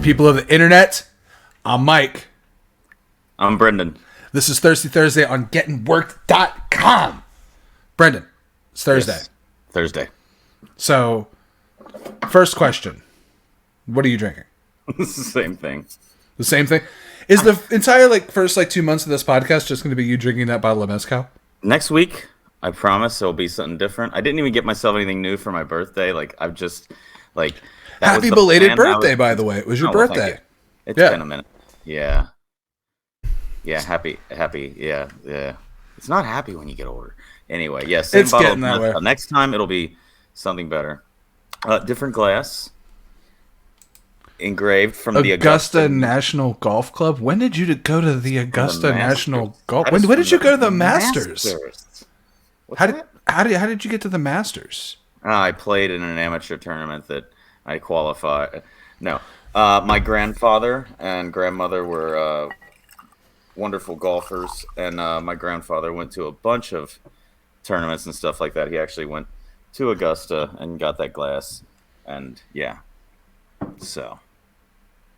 People of the internet, I'm Mike. I'm Brendon. This is Thirsty Thursday on gettingworked.com. Brendon, it's Thursday. Yes, Thursday. So, first question. What are you drinking? It's the same thing. The same thing? Is the entire first 2 months of this podcast just going to be you drinking that bottle of mezcal? Next week, I promise it'll be something different. I didn't even get myself anything new for my birthday. I've just Happy belated birthday, by the way. It was your birthday. It's been a minute. Yeah. Yeah, happy. Yeah. It's not happy when you get older. Anyway, yeah, same it's bottle. Getting that way. Next time it'll be something better. Different glass. Engraved from the Augusta National Golf Club. When did you go to the Augusta National Golf? When did you go to the Masters? How did you get to the Masters? I played in an amateur tournament that I qualified. No, my grandfather and grandmother were wonderful golfers, and my grandfather went to a bunch of tournaments and stuff like that. He actually went to Augusta and got that glass, and yeah, so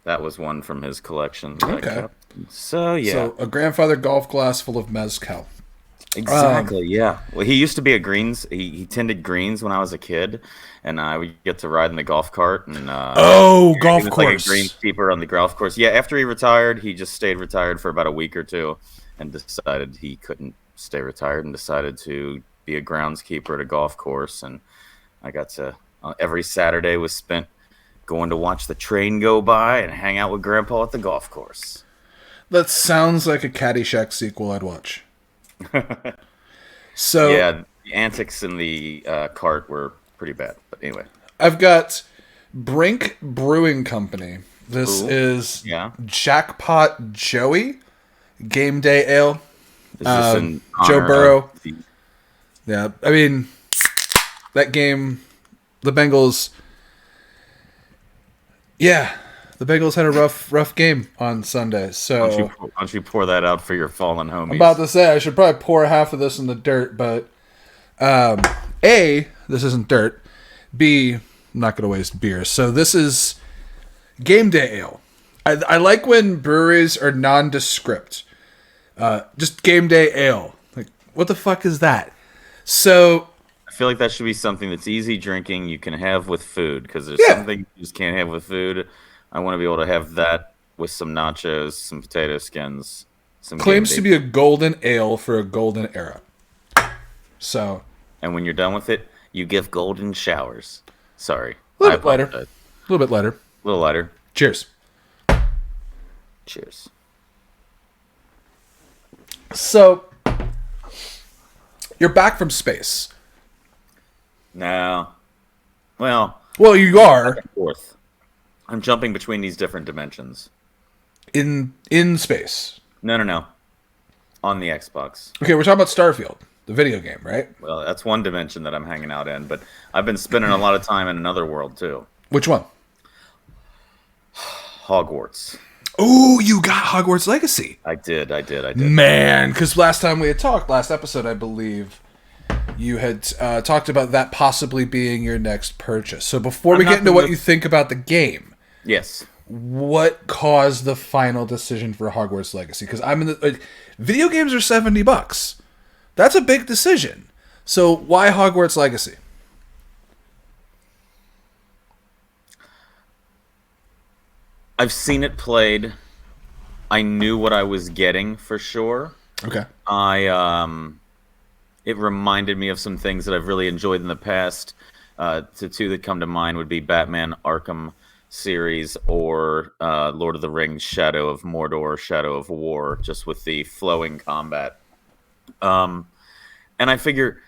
that was one from his collection. Okay. So yeah. So a grandfather golf glass full of mezcal. Exactly. Yeah. Well, he used to be a greens. He tended greens when I was a kid, and I would get to ride in the golf cart. And golf he was course. Like a greenskeeper on the golf course. Yeah. After he retired, he just stayed retired for about a week or two, and decided he couldn't stay retired, and decided to be a groundskeeper at a golf course. And I got to every Saturday was spent going to watch the train go by and hang out with Grandpa at the golf course. That sounds like a Caddyshack sequel I'd watch. So yeah, the antics in the cart were pretty bad. But anyway, I've got Brink Brewing Company. This is Jackpot Joey Game Day Ale. Is this in Joe honor Burrow. of the... Yeah, I mean that game. The Bengals. Yeah, the Bengals had a rough game on Sunday. So why don't you pour that out for your fallen homies? I'm about to say I should probably pour half of this in the dirt, but A, this isn't dirt. B, I'm not going to waste beer. So this is Game Day Ale. I like when breweries are nondescript. Just Game Day Ale. What the fuck is that? So I feel like that should be something that's easy drinking. You can have with food, because there's something you just can't have with food. I want to be able to have that with some nachos, some potato skins. Claims to be a golden ale for a golden era. So, and when you're done with it, you give golden showers. Sorry. A little bit lighter. A little bit lighter. A little lighter. Cheers. Cheers. So, you're back from space. No. Well, you are. Fourth. I'm jumping between these different dimensions. In space. No. On the Xbox. Okay, we're talking about Starfield, the video game, right? Well, that's one dimension that I'm hanging out in, but I've been spending a lot of time in another world too. Which one? Hogwarts. Oh, you got Hogwarts Legacy. I did. Man, because last time we had talked, last episode, I believe, you had talked about that possibly being your next purchase. So before we get into what you think about the game, yes, what caused the final decision for Hogwarts Legacy? Because I'm in the video games are $70. That's a big decision. So why Hogwarts Legacy? I've seen it played. I knew what I was getting for sure. Okay. It reminded me of some things that I've really enjoyed in the past. The two that come to mind would be Batman Arkham series or Lord of the Rings Shadow of Mordor, Shadow of War, just with the flowing combat. And I figure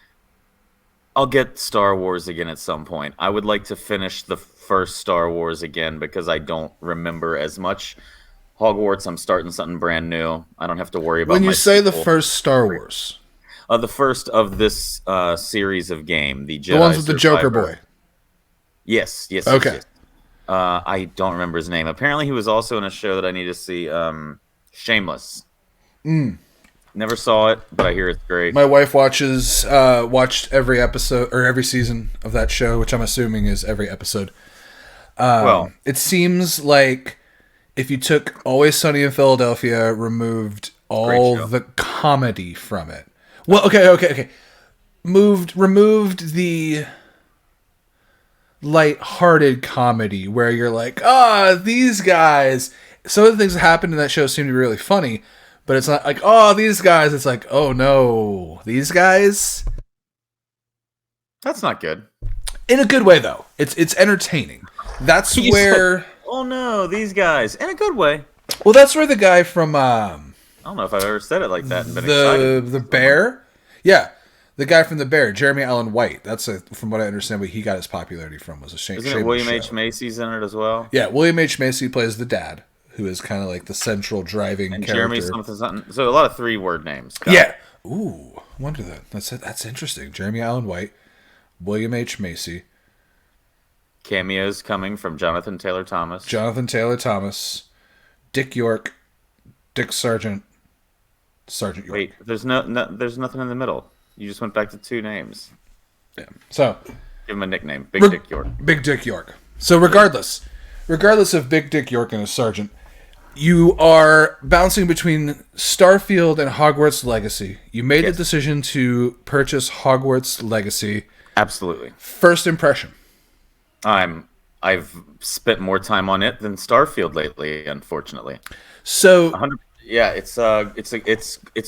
I'll get Star Wars again at some point. I would like to finish the first Star Wars again because I don't remember as much. Hogwarts, I'm starting something brand new. I don't have to worry about when you say the first Star Wars. The first of this series of game, the Jedi the ones with the Survivor. Joker boy. Yes. Okay. Yes. I don't remember his name. Apparently, he was also in a show that I need to see. Shameless. Never saw it, but I hear it's great. My wife watched every episode or every season of that show, which I'm assuming is every episode. It seems like if you took Always Sunny in Philadelphia, removed all show. the comedy from it. Well, okay. Removed the light-hearted comedy where you're like, these guys. Some of the things that happened in that show seem to be really funny, but it's not like, these guys. It's like, oh no, these guys. That's not good. In a good way, though. It's entertaining. That's where. Oh no, these guys. In a good way. Well, that's where the guy from. I don't know if I've ever said it like that and been excited. The Bear, yeah, the guy from the Bear, Jeremy Allen White. That's from what I understand, where he got his popularity from was a shame. Isn't it William H. Macy's in it as well? Yeah, William H. Macy plays the dad, who is kind of like the central driving and character. Jeremy something. So a lot of 3-word names. Yeah. Ooh, I wonder that. That's interesting. Jeremy Allen White, William H. Macy. Cameos coming from Jonathan Taylor Thomas, Dick York, Dick Sargent York. Wait, there's there's nothing in the middle. You just went back to 2 names. Yeah. So give him a nickname, Dick York. Big Dick York. So regardless of Big Dick York and a sergeant, you are bouncing between Starfield and Hogwarts Legacy. You made the decision to purchase Hogwarts Legacy. Absolutely. First impression. I've spent more time on it than Starfield lately, unfortunately. So 100, yeah, it's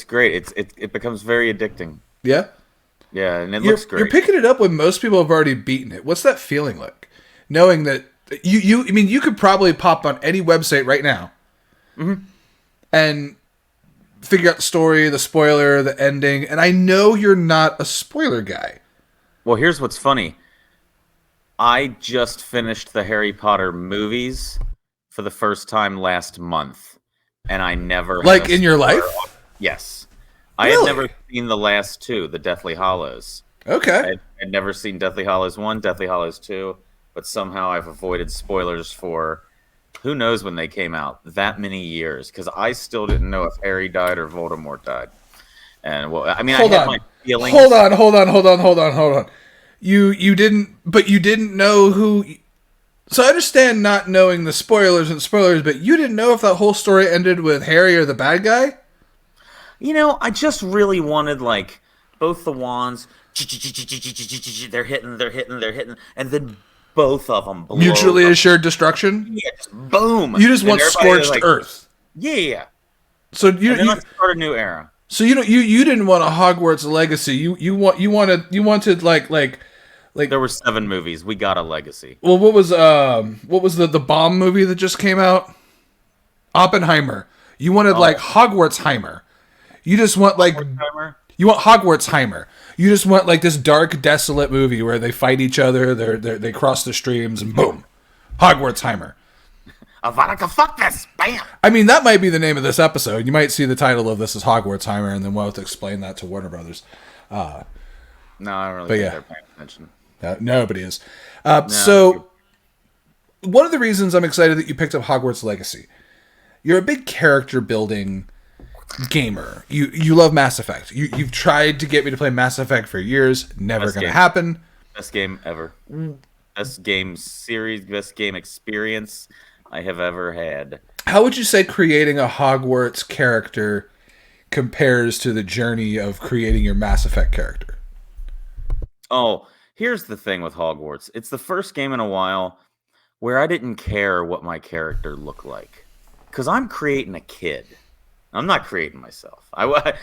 great. It becomes very addicting. Yeah. Yeah, and it looks great. You're picking it up when most people have already beaten it. What's that feeling like? Knowing that you could probably pop on any website right now, and figure out the story, the spoiler, the ending. And I know you're not a spoiler guy. Well, here's what's funny. I just finished the Harry Potter movies for the first time last month, and I never like in your life. Yes, really? I had never seen the last 2, the Deathly Hallows. Okay, I'd never seen Deathly Hallows 1, Deathly Hallows 2, but somehow I've avoided spoilers for who knows when they came out. That many years, because I still didn't know if Harry died or Voldemort died. And well, I mean, I had my feelings. Hold on. You didn't know who. So I understand not knowing the spoilers, but you didn't know if that whole story ended with Harry or the bad guy? You know, I just really wanted, like, both the wands, they're hitting, and then both of them blow mutually up. Assured destruction? Yeah, just boom. You just want scorched earth. Yeah. So you let's start a new era. So you didn't want a Hogwarts Legacy. You wanted like there were 7 movies. We got a legacy. Well, what was the bomb movie that just came out? Oppenheimer. You wanted like Hogwartsheimer. You just want like you want Hogwartsheimer. You just want like this dark, desolate movie where they fight each other. They cross the streams and boom, Hogwartsheimer. Avanica, fuck this! Bam! I mean, that might be the name of this episode. You might see the title of this as Hogwartsheimer, and then we'll have to explain that to Warner Brothers. No, I don't really think they're paying attention. Nobody is. So, one of the reasons I'm excited that you picked up Hogwarts Legacy, you're a big character building gamer. You love Mass Effect. You've tried to get me to play Mass Effect for years. Never going to happen. Best game ever. Best game series, best game experience I have ever had. How would you say creating a Hogwarts character compares to the journey of creating your Mass Effect character? Oh, here's the thing with Hogwarts. It's the first game in a while where I didn't care what my character looked like. Because I'm creating a kid. I'm not creating myself. And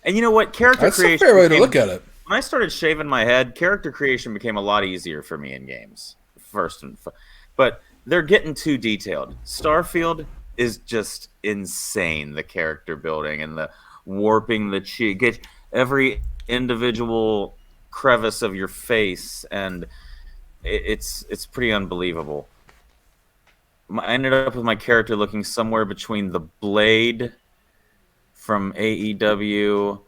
you know what? Character creation. That's a fair way to look at it. When I started shaving my head, character creation became a lot easier for me in games. But they're getting too detailed. Starfield is just insane. The character building and the warping the cheek, get every individual crevice of your face, and it's pretty unbelievable. I ended up with my character looking somewhere between the Blade from AEW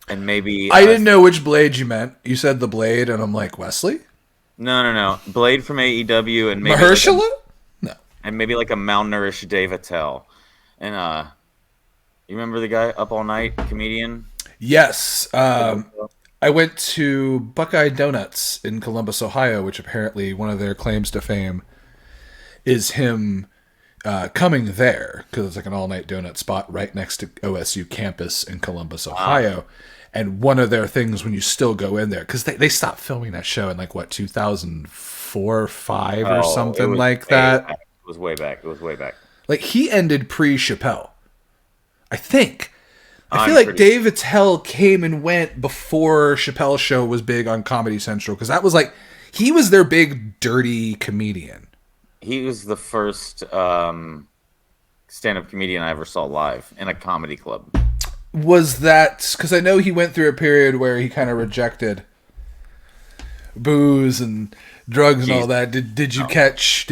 and maybe... I didn't know which Blade you meant. You said the Blade, and I'm like, Wesley? No. Blade from AEW and maybe... Mahershala? No. And maybe like a malnourished Dave Attell. And, you remember the guy, Up All Night, comedian? Yes. I went to Buckeye Donuts in Columbus, Ohio, which apparently one of their claims to fame is him coming there, because it's like an all-night donut spot right next to OSU campus in Columbus, Ohio. And one of their things when you still go in there, because they stopped filming that show in like, what, 2004 or 5 or something like that? Back. It was way back. Like, he ended pre-Chappelle, I think. I feel like Dave Attell came and went before Chappelle's show was big on Comedy Central, because that was like, he was their big dirty comedian. He was the first stand-up comedian I ever saw live in a comedy club. Was that because I know he went through a period where he kind of rejected booze and drugs and all that? Did you catch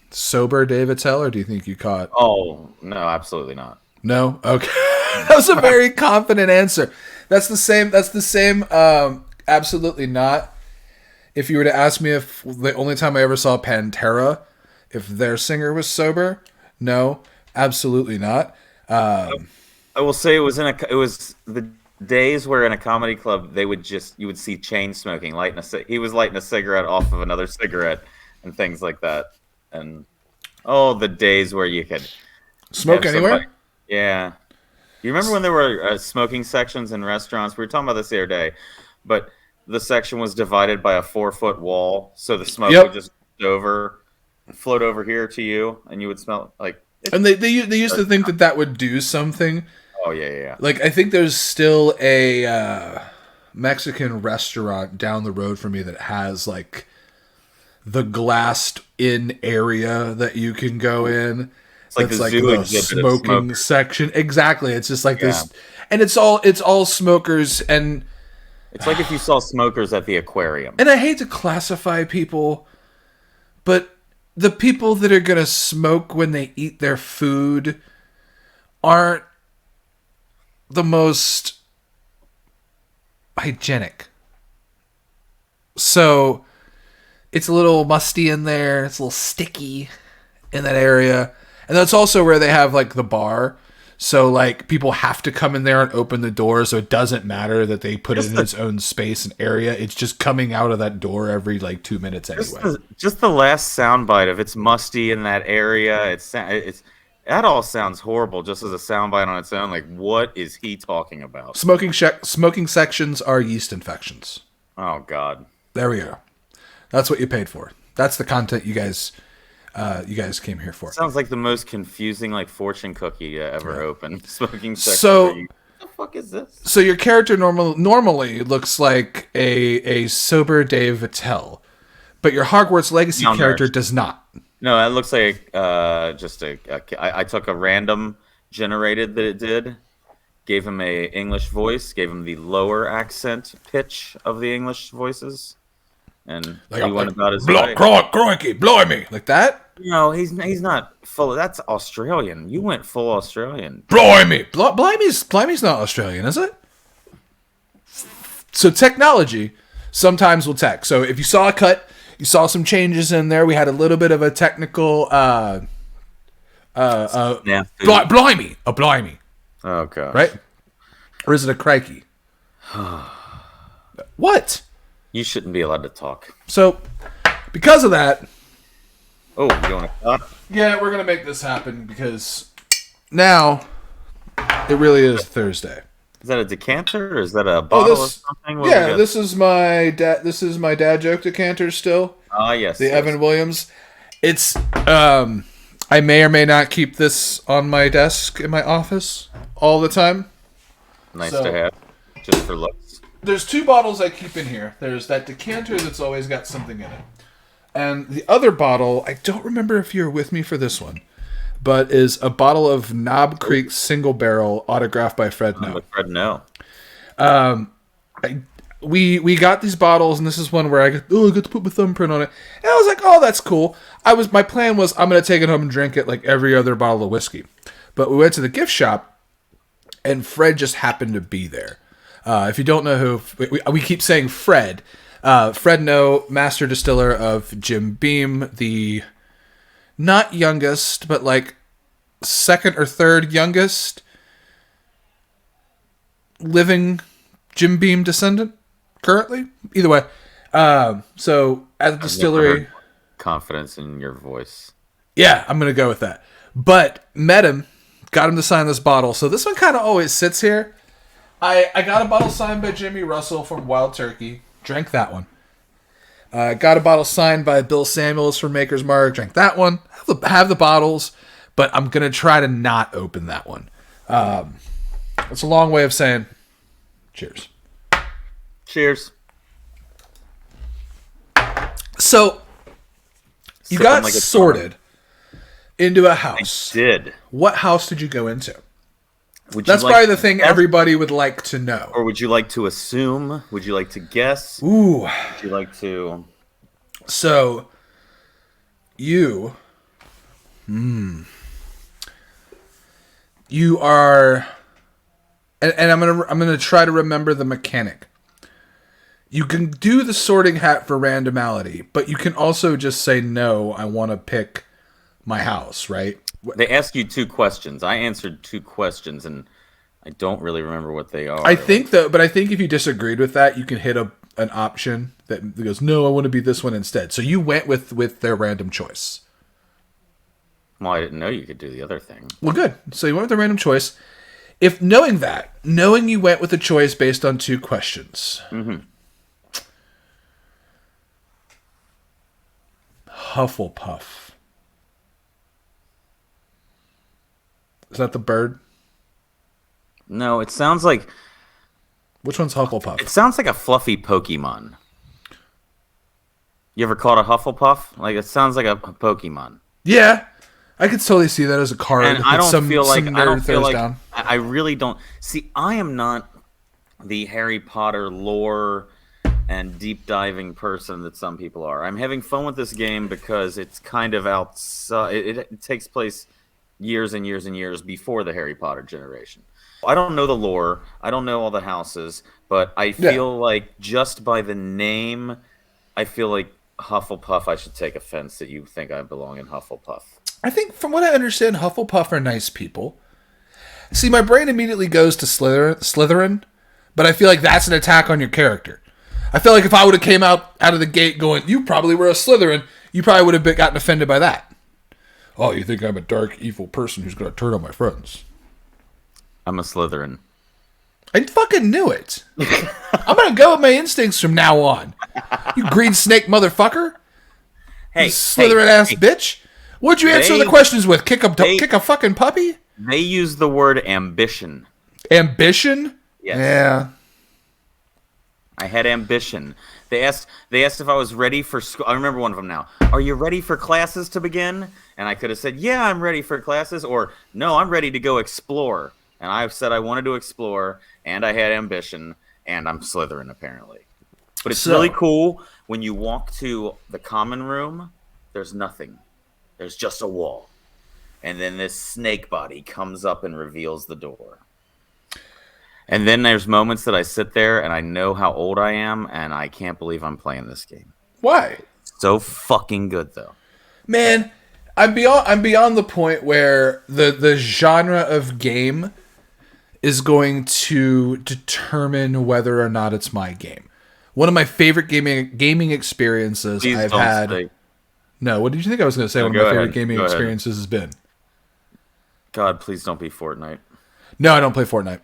sober Dave Attell, or do you think you caught? Oh no, absolutely not. No, okay. That was a very confident answer. That's the same. Absolutely not. If you were to ask me if the only time I ever saw Pantera, if their singer was sober, no, absolutely not. I will say it was the days where in a comedy club you would see chain smoking, he was lighting a cigarette off of another cigarette and things like that, and the days where you could smoke anywhere. Yeah, you remember when there were smoking sections in restaurants? We were talking about this the other day, but the section was divided by a 4-foot wall, so the smoke would just float over here to you, and you would smell like. And they used to think that would do something. Oh yeah. Like, I think there's still a Mexican restaurant down the road from me that has like the glassed in area that you can go in. It's like the smoking section. Exactly. It's just like this, and it's all smokers, and it's like if you saw smokers at the aquarium. And I hate to classify people, but the people that are going to smoke when they eat their food aren't the most hygienic. So it's a little musty in there. It's a little sticky in that area. And that's also where they have like the bar. So like people have to come in there and open the door. So it doesn't matter that they put it in its own space and area. It's just coming out of that door every like 2 minutes anyway. Just the last soundbite of it's musty in that area. It's that all sounds horrible just as a soundbite on its own. Like, what is he talking about? Smoking sections are yeast infections. Oh God. There we go. That's what you paid for. That's the content you guys came here for. Sounds like the most confusing like fortune cookie ever opened. Smoking section. So what the fuck is this? So your character normally looks like a sober Dave Attell, but your Hogwarts Legacy character does not. No, it looks like I took a random generated that it did, gave him a English voice, gave him the lower accent pitch of the English voices, and like, he went about his way. Crikey, blimey, like that. No, he's not full. That's Australian. You went full Australian. Blimey, blimey's not Australian, is it? So technology sometimes will tech. So if you saw a cut. You saw some changes in there. We had a little bit of a technical blimey. A blimey. Oh god. Right? Or is it a crikey? What? You shouldn't be allowed to talk. So, because of that. Oh, you want to cut? Yeah, we're gonna make this happen because now it really is Thursday. Is that a decanter or is that a bottle of something? This is my dad joke decanter still. Ah, yes. The Evan Williams. It's I may or may not keep this on my desk in my office all the time. Nice to have, just for looks. There's 2 bottles I keep in here. There's that decanter that's always got something in it. And the other bottle, I don't remember if you were with me for this one, but is a bottle of Knob Creek Single Barrel autographed by Fred No. Fred No. We got these bottles, and this is one where I get to put my thumbprint on it. And I was like, oh, that's cool. My plan was I'm going to take it home and drink it like every other bottle of whiskey. But we went to the gift shop, and Fred just happened to be there. If you don't know who, we keep saying Fred. Fred No, master distiller of Jim Beam, the not youngest, but like second or third youngest living Jim Beam descendant currently. Either way. So at the distillery, confidence in your voice. Yeah, I'm going to go with that. But met him, got him to sign this bottle. So this one kind of always sits here. I got a bottle signed by Jimmy Russell from Wild Turkey. Drank that one. Got a bottle signed by Bill Samuels from Maker's Mark. Drank that one. Have the bottles, but I'm going to try to not open that one. It's a long way of saying cheers. Cheers. So, you got sorted into a house. I did. What house did you go into? That's probably the thing everybody would like to know. Or would you like to assume? Would you like to guess? Ooh. Would you like to... So, you are... And I'm gonna try to remember the mechanic. You can do the sorting hat for randomality, but you can also just say, no, I want to pick my house, right? They ask you 2 questions. I answered 2 questions, and I don't really remember what they are. I think if you disagreed with that, you can hit an option that goes, no, I want to be this one instead. So you went with their random choice. Well, I didn't know you could do the other thing. Well, good. So you went with the random choice. If knowing you went with a choice based on 2 questions. Mm-hmm. Hufflepuff. Is that the bird? No, it sounds like... Which one's Hufflepuff? It sounds like a fluffy Pokemon. You ever caught a Hufflepuff? Like, it sounds like a Pokemon. Yeah. I could totally see that as a card. And I don't feel like... Down. I really don't... See, I am not the Harry Potter lore and deep diving person that some people are. I'm having fun with this game because it's kind of outside. It takes place years and years and years before the Harry Potter generation. I don't know the lore. I don't know all the houses, but I feel like just by the name, I feel like Hufflepuff, I should take offense that you think I belong in Hufflepuff. I think from what I understand, Hufflepuff are nice people. See, my brain immediately goes to Slytherin, but I feel like that's an attack on your character. I feel like if I would have came out of the gate going, you probably were a Slytherin, you probably would have gotten offended by that. Oh, you think I'm a dark, evil person who's going to turn on my friends? I'm a Slytherin. I fucking knew it. I'm going to go with my instincts from now on. You green snake motherfucker. Hey, you Slytherin-ass bitch. What'd you answer the questions with? Kick a fucking puppy? They use the word ambition. Ambition? Yes. Yeah. I had ambition. They asked if I was ready for school. I remember one of them now. Are you ready for classes to begin? And I could have said, yeah, I'm ready for classes. Or, no, I'm ready to go explore. And I said I wanted to explore, and I had ambition, and I'm Slytherin, apparently. But it's really cool. When you walk to the common room, there's nothing. There's just a wall. And then this snake body comes up and reveals the door. And then there's moments that I sit there and I know how old I am, and I can't believe I'm playing this game. Why? So fucking good, though. Man, I'm beyond the point where the genre of game is going to determine whether or not it's my game. One of my favorite gaming experiences I've had. Stay. No, what did you think I was going to say? One of my favorite gaming experiences has been. God, please don't be Fortnite. No, I don't play Fortnite.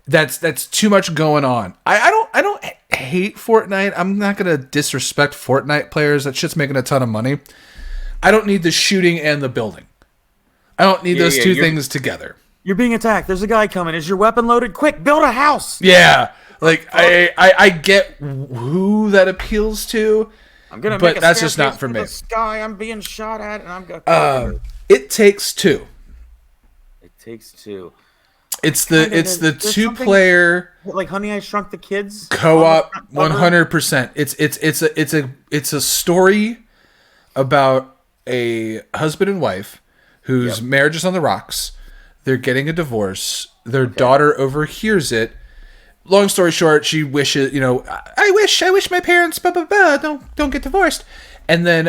That's too much going on. I don't hate Fortnite. I'm not gonna disrespect Fortnite players. That shit's making a ton of money. I don't need the shooting and the building. I don't need those two things together. You're being attacked. There's a guy coming. Is your weapon loaded? Quick, build a house. Yeah, like I get who that appeals to. I'm gonna but that's just not for me. The sky. I'm being shot at, and I'm gonna. It Takes Two. It Takes Two. It's the 2-player like Honey I Shrunk the Kids co-op 100%. It's a story about a husband and wife whose marriage is on the rocks. They're getting a divorce. Their daughter overhears it. Long story short, she wishes, I wish my parents don't get divorced. And then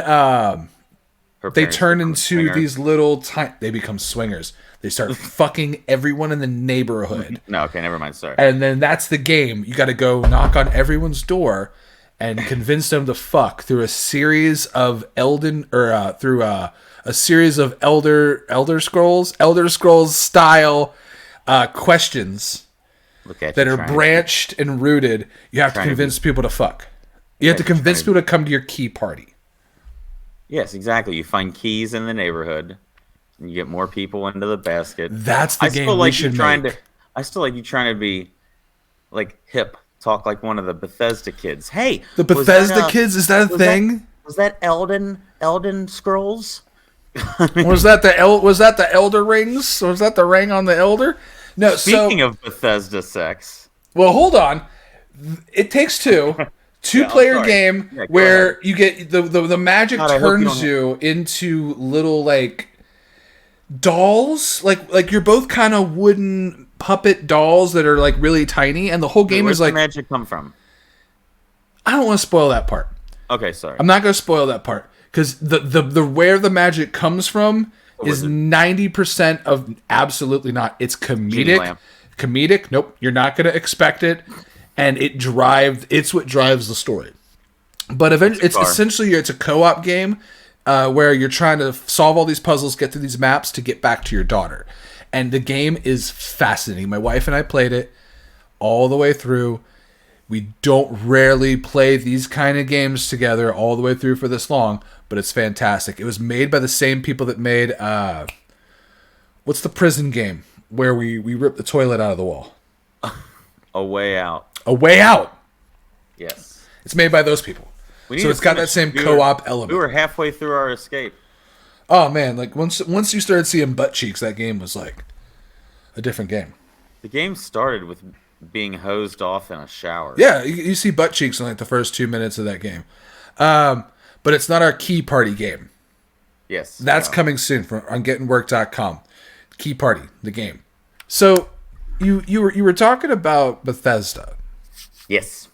they turn into these little they become swingers. They start fucking everyone in the neighborhood. No, okay, never mind. Sorry. And then that's the game. You got to go knock on everyone's door and convince them to fuck through a series of Elder Scrolls style questions that are branched and rooted. You have to convince people to fuck. You have to convince people to come to your key party. Yes, exactly. You find keys in the neighborhood, and you get more people into the basket. That's the game we should make. I still like you trying to be like hip, talk like one of the Bethesda kids. Hey, the Bethesda kids, is that a thing? Was that Elden Scrolls? Was that the Elder Rings? Was that the ring on the Elder? No. Speaking of Bethesda sex. Well, hold on. It Takes Two. Two-player game where you get the magic turns you into little like dolls, like you're both kind of wooden puppet dolls that are like really tiny, and the whole game is like. Where's the magic come from? I don't want to spoil that part. Okay, sorry. I'm not going to spoil that part because the where the magic comes from is 90% of absolutely not. It's comedic. Comedic. Nope, you're not going to expect it. And it's what drives the story. But eventually, it's essentially a co-op game where you're trying to solve all these puzzles, get through these maps to get back to your daughter. And the game is fascinating. My wife and I played it all the way through. We don't rarely play these kind of games together all the way through for this long, but it's fantastic. It was made by the same people that made what's the prison game where we rip the toilet out of the wall? A Way Out. A Way Out. Yes. It's made by those people. So it's got that same co-op element. We were halfway through our escape. Oh man, like once you started seeing butt cheeks, that game was like a different game. The game started with being hosed off in a shower. Yeah, you see butt cheeks in like the first 2 minutes of that game. But it's not our key party game. Yes. That's coming soon on gettingwork.com. Key Party, the game. So you were talking about Bethesda. Yes.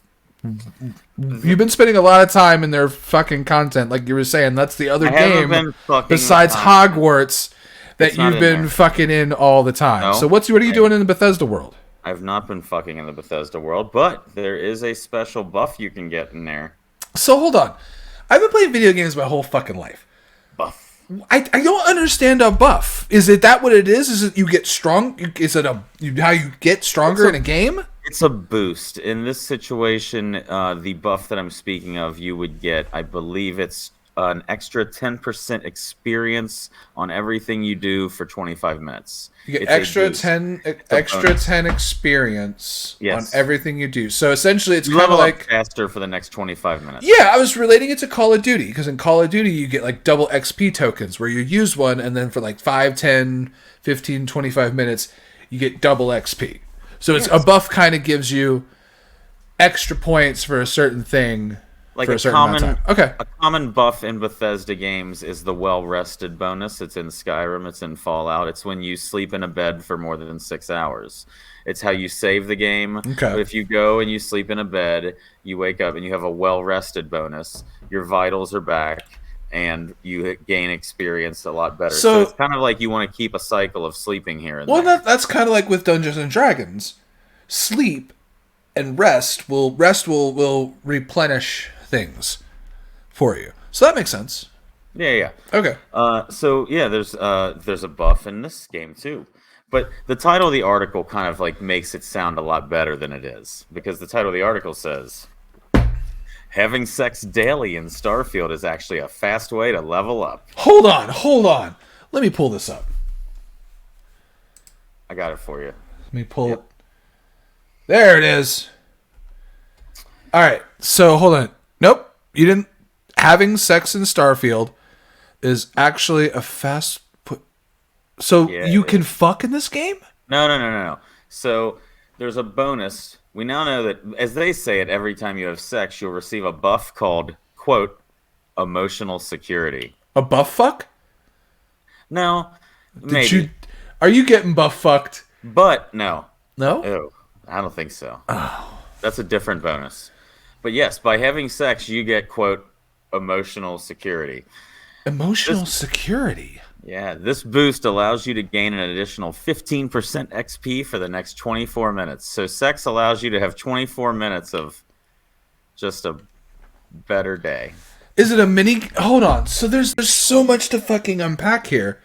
You've been spending a lot of time in their fucking content, like you were saying. That's the other game besides Hogwarts that you've been fucking in all the time. No, so what are you doing in the Bethesda world? I've not been fucking in the Bethesda world, but there is a special buff you can get in there. So hold on. I've been playing video games my whole fucking life. Buff. I don't understand a buff. Is it that what it is? Is it you get strong? Is it how you get stronger in a game? It's a boost. In this situation, the buff that I'm speaking of, you would get, I believe it's an extra 10% experience on everything you do for 25 minutes. You get extra 10 experience on everything you do. So essentially it's kind of like faster for the next 25 minutes. Yeah, I was relating it to Call of Duty because in Call of Duty you get like double XP tokens where you use one and then for like 5, 10, 15, 25 minutes you get double XP. So it's a buff kind of gives you extra points for a certain thing. Like a common buff in Bethesda games is the well-rested bonus. It's in Skyrim, it's in Fallout. It's when you sleep in a bed for more than 6 hours. It's how you save the game. Okay. But if you go and you sleep in a bed, you wake up and you have a well-rested bonus. Your vitals are back, and you gain experience a lot better. So it's kind of like you want to keep a cycle of sleeping here and there. Well, that's kind of like with Dungeons and Dragons. Sleep and rest will replenish things for you. So that makes sense. Yeah. Okay. There's a buff in this game too. But the title of the article kind of like makes it sound a lot better than it is. Because the title of the article says, having sex daily in Starfield is actually a fast way to level up. Hold on. Let me pull this up. I got it for you. Let me pull it. There it is. All right. So hold on. Nope. You didn't. Having sex in Starfield is actually a fast put. So you can fuck in this game? No. So there's a bonus. We now know that, as they say it, every time you have sex, you'll receive a buff called, quote, emotional security. A buff fuck? No. Maybe. Are you getting buff fucked? But no. No? Ew, I don't think so. Oh. That's a different bonus. But yes, by having sex, you get, quote, emotional security. Emotional security? Yeah, this boost allows you to gain an additional 15% XP for the next 24 minutes. So sex allows you to have 24 minutes of just a better day. Is it a mini? Hold on. So there's so much to fucking unpack here.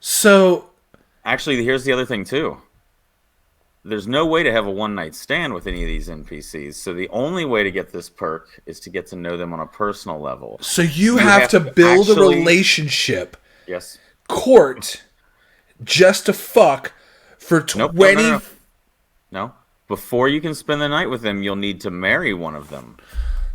So Actually, here's the other thing too. There's no way to have a one-night stand with any of these NPCs, so the only way to get this perk is to get to know them on a personal level. So you have to build a relationship. Yes. Court just to fuck for 20... No. Before you can spend the night with them, you'll need to marry one of them.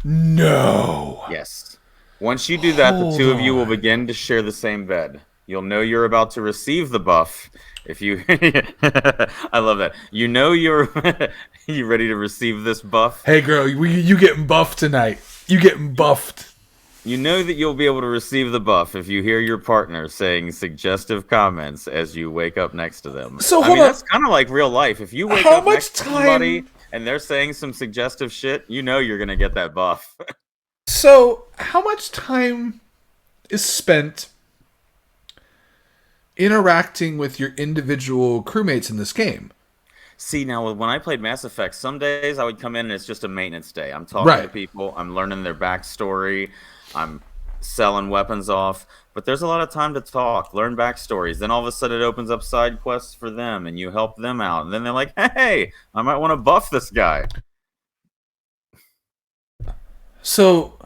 No. Yes. Once you do that, the two of you will begin to share the same bed. You'll know you're about to receive the buff. If you, I love that. You know you're you ready to receive this buff. Hey girl, you getting buffed tonight. You getting buffed. You know that you'll be able to receive the buff if you hear your partner saying suggestive comments as you wake up next to them. So hold on. That's kind of like real life. If you wake up next to somebody and they're saying some suggestive shit, you know you're gonna get that buff. So how much time is spent interacting with your individual crewmates in this game? See, now when I played Mass Effect, some days I would come in and it's just a maintenance day. I'm talking to people, I'm learning their backstory, I'm selling weapons off, but there's a lot of time to talk, learn backstories. Then all of a sudden it opens up side quests for them and you help them out. And then they're like, hey, I might want to buff this guy. So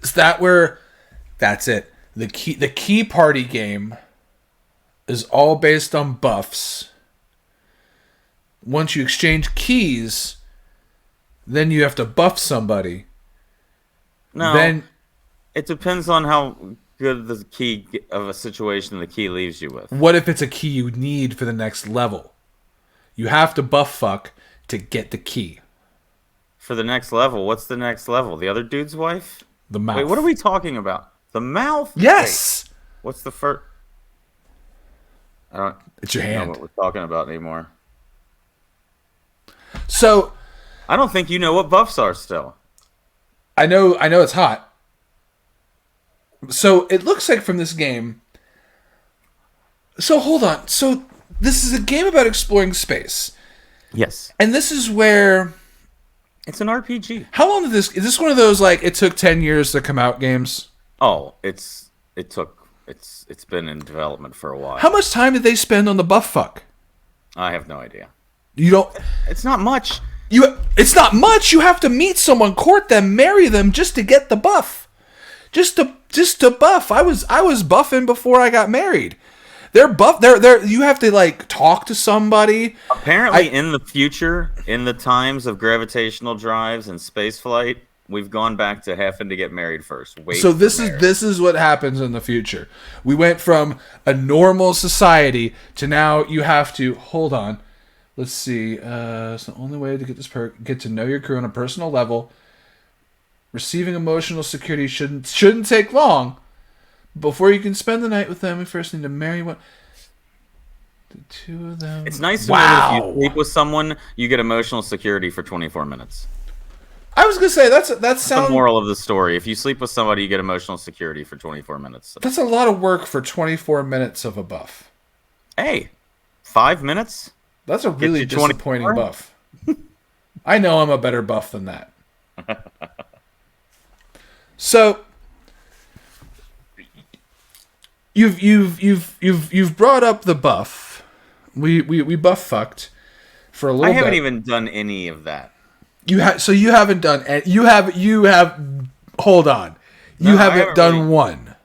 is that where that's it? The key party game is all based on buffs. Once you exchange keys, then you have to buff somebody. No, then it depends on how good the key of a situation the key leaves you with. What if it's a key you need for the next level? You have to buff fuck to get the key. For the next level? What's the next level? The other dude's wife? The mouth. Wait, what are we talking about? The mouth? Yes! Wait, what's the first... I don't it's your hand. know what we're talking about anymore. So... I don't think you know what buffs are still. I know it's hot. So it looks like from this game... So hold on. So this is a game about exploring space. Yes. And this is where... It's an RPG. How long did this... Is this one of those, like, it took 10 years to come out games? Oh, it's been in development for a while. How much time did they spend on the buff fuck? I have no idea. You don't... It's not much. It's not much. You have to meet someone, court them, marry them just to get the buff. Just to buff. I was buffing before I got married. They're buff. You have to like talk to somebody. Apparently, in the future, in the times of gravitational drives and space flight, we've gone back to having to get married first. So this is what happens in the future. We went from a normal society to now you have to hold on. Let's see. It's the only way to get this perk. Get to know your crew on a personal level. Receiving emotional security shouldn't take long. Before you can spend the night with them, we first need to marry one. The two of them. It's nice to know that if you sleep with someone, you get emotional security for 24 minutes. I was gonna say that's the moral of the story. If you sleep with somebody, you get emotional security for 24 minutes. That's a lot of work for 24 minutes of a buff. Hey, 5 minutes? That's a really disappointing buff. I know I'm a better buff than that. So you've brought up the buff. We buff fucked for a little bit. I haven't even done any of that. You haven't done you have hold on. You haven't done one.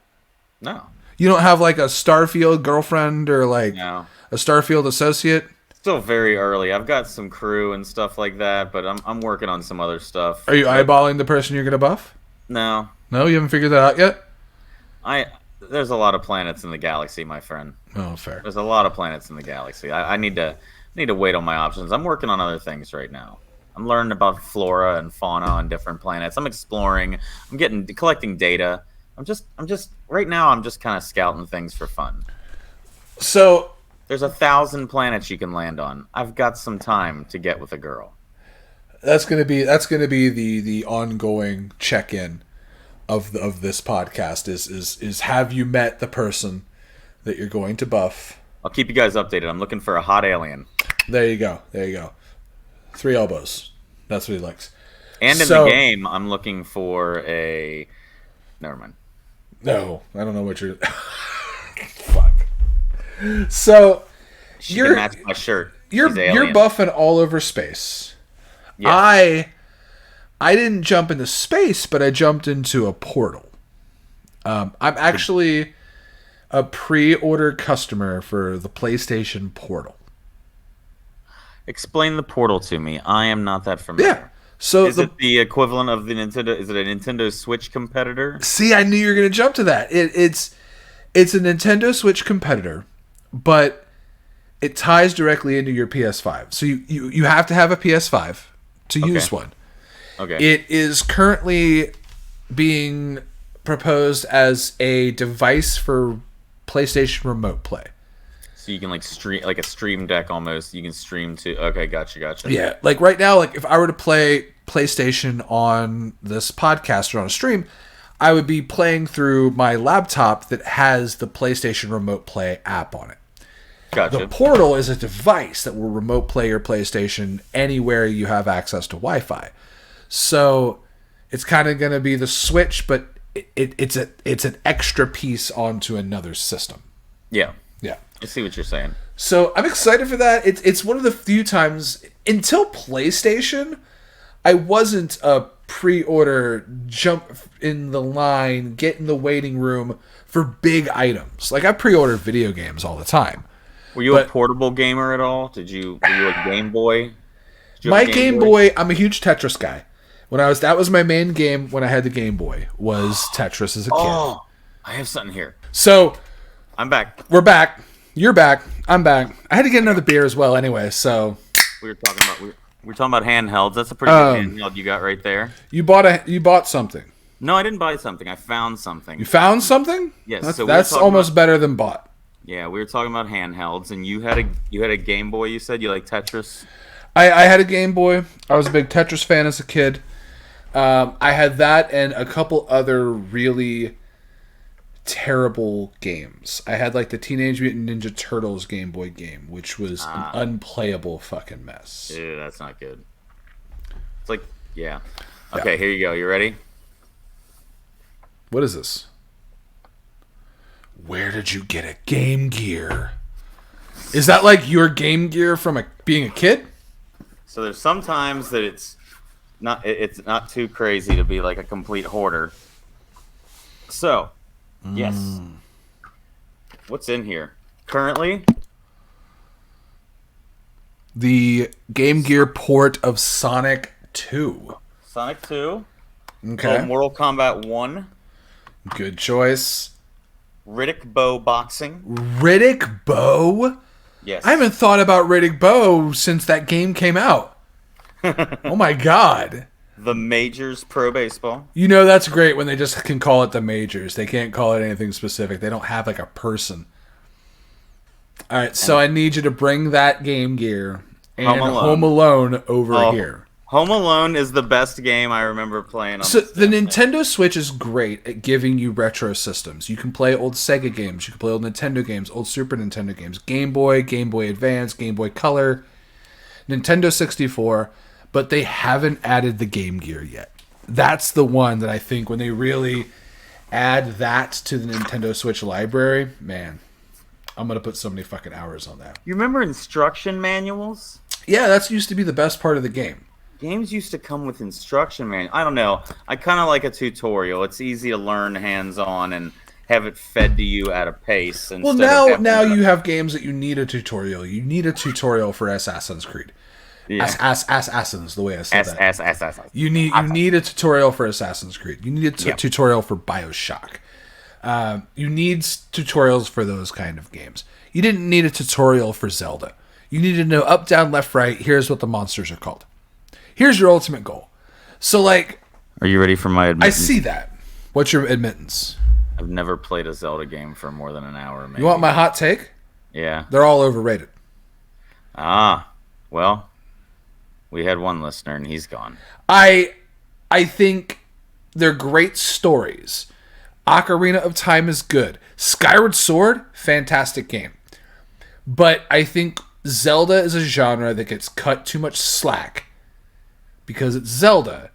No. You don't have like a Starfield girlfriend or like a Starfield associate? Still very early. I've got some crew and stuff like that, but I'm working on some other stuff. Are you eyeballing the person you're gonna buff? No. No, you haven't figured that out yet? There's a lot of planets in the galaxy, my friend. Oh, fair. There's a lot of planets in the galaxy. I need to wait on my options. I'm working on other things right now. I'm learning about flora and fauna on different planets. I'm exploring. I'm collecting data. I'm just right now I'm just kind of scouting things for fun. So there's 1,000 planets you can land on. I've got some time to get with a girl. That's gonna be the ongoing check-in of this podcast is have you met the person that you're going to buff? I'll keep you guys updated. I'm looking for a hot alien. There you go. 3 elbows. That's what he likes. And in the game, I'm looking for a. Never mind. No, I don't know what you're. Fuck. So She can match my shirt. You're buffing all over space. Yes. I didn't jump into space, but I jumped into a portal. I'm actually a pre-order customer for the PlayStation Portal. Explain the Portal to me. I am not that familiar. Yeah. So is it the equivalent of the Nintendo? Is it a Nintendo Switch competitor? See, I knew you were going to jump to that. It's a Nintendo Switch competitor, but it ties directly into your PS5. So you have to have a PS5 to use one. Okay. It is currently being proposed as a device for PlayStation Remote Play. So you can like stream, like a Stream Deck almost. You can stream to. Okay, gotcha. Yeah, like right now, like if I were to play PlayStation on this podcast or on a stream, I would be playing through my laptop that has the PlayStation Remote Play app on it. Gotcha. The Portal is a device that will remote play your PlayStation anywhere you have access to Wi-Fi. So it's kind of going to be the Switch, but it's an extra piece onto another system. Yeah. Yeah. I see what you're saying. So I'm excited for that. It's one of the few times until PlayStation, I wasn't a pre-order jump in the line, get in the waiting room for big items. Like I pre-order video games all the time. Were you a portable gamer at all? Were you a Game Boy? My Game Boy, I'm a huge Tetris guy. That was my main game when I had the Game Boy, was Tetris as a kid. Oh, I have something here. So I'm back. We're back. You're back. I'm back. I had to get another beer as well anyway, so we were talking about handhelds. That's a pretty good handheld you got right there. You bought something. No, I didn't buy something. I found something. You found something? Yes. That's almost better than bought. Yeah, we were talking about handhelds, and you had a Game Boy. You said you like Tetris. I had a Game Boy. I was a big Tetris fan as a kid. I had that and a couple other really terrible games. I had like the Teenage Mutant Ninja Turtles Game Boy game, which was an unplayable fucking mess. Ew, that's not good. It's like, yeah. Okay, here you go. You ready? What is this? Where did you get a Game Gear? Is that like your Game Gear from being a kid? So there's sometimes that it's not too crazy to be like a complete hoarder. So, yes. What's in here? Currently, the Game Gear port of Sonic 2. Sonic 2. Okay. Mortal Kombat 1. Good choice. Riddick Bowe Boxing. Riddick Bowe? Yes. I haven't thought about Riddick Bowe since that game came out. Oh my god. The Majors Pro Baseball. You know that's great when they just can call it the Majors. They can't call it anything specific. They don't have like a person. Alright, so I need you to bring that Game Gear and Home Alone over here. Home Alone is the best game I remember playing on the Nintendo Switch is great at giving you retro systems. You can play old Sega games, you can play old Nintendo games, old Super Nintendo games, Game Boy Advance, Game Boy Color, Nintendo 64, but they haven't added the Game Gear yet. That's the one that I think when they really add that to the Nintendo Switch library, man, I'm going to put so many fucking hours on that. You remember instruction manuals? Yeah, that's used to be the best part of the game. Games used to come with instruction manual. I don't know. I kind of like a tutorial. It's easy to learn hands-on and have it fed to you at a pace. Well, now you have games that you need a tutorial. You need a tutorial for Assassin's Creed. Yeah. Assassins, the way I said that. You need a tutorial for Assassin's Creed. You need a tutorial for BioShock. You need tutorials for those kind of games. You didn't need a tutorial for Zelda. You need to know up, down, left, right. Here's what the monsters are called. Here's your ultimate goal. So, like... Are you ready for my admittance? I see that. What's your admittance? I've never played a Zelda game for more than an hour, maybe. You want my hot take? Yeah. They're all overrated. Well, we had one listener and he's gone. I think they're great stories. Ocarina of Time is good. Skyward Sword, fantastic game. But I think Zelda is a genre that gets cut too much slack because it's Zelda,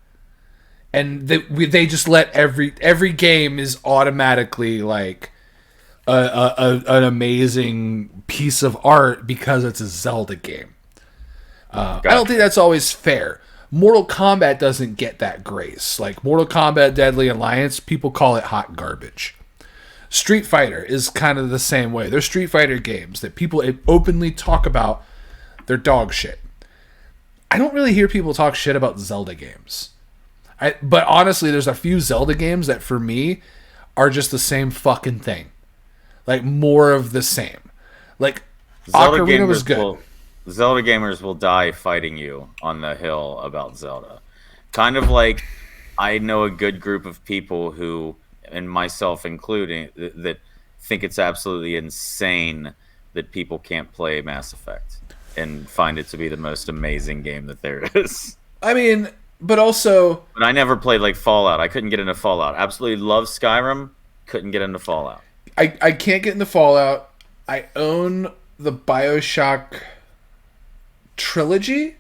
and they just let every game is automatically like an amazing piece of art because it's a Zelda game. I don't think that's always fair. Mortal Kombat doesn't get that grace. Like Mortal Kombat Deadly Alliance, people call it hot garbage. Street Fighter is kind of the same way. There's Street Fighter games that people openly talk about. They're dog shit. I don't really hear people talk shit about Zelda games. But honestly, there's a few Zelda games that for me are just the same fucking thing. Like more of the same. Like Zelda Ocarina was good. Zelda gamers will die fighting you on the hill about Zelda. Kind of like I know a good group of people who, and myself including, that think it's absolutely insane that people can't play Mass Effect and find it to be the most amazing game that there is. I mean, but also... But I never played like Fallout. I couldn't get into Fallout. Absolutely love Skyrim. Couldn't get into Fallout. I can't get into Fallout. I own the BioShock trilogy.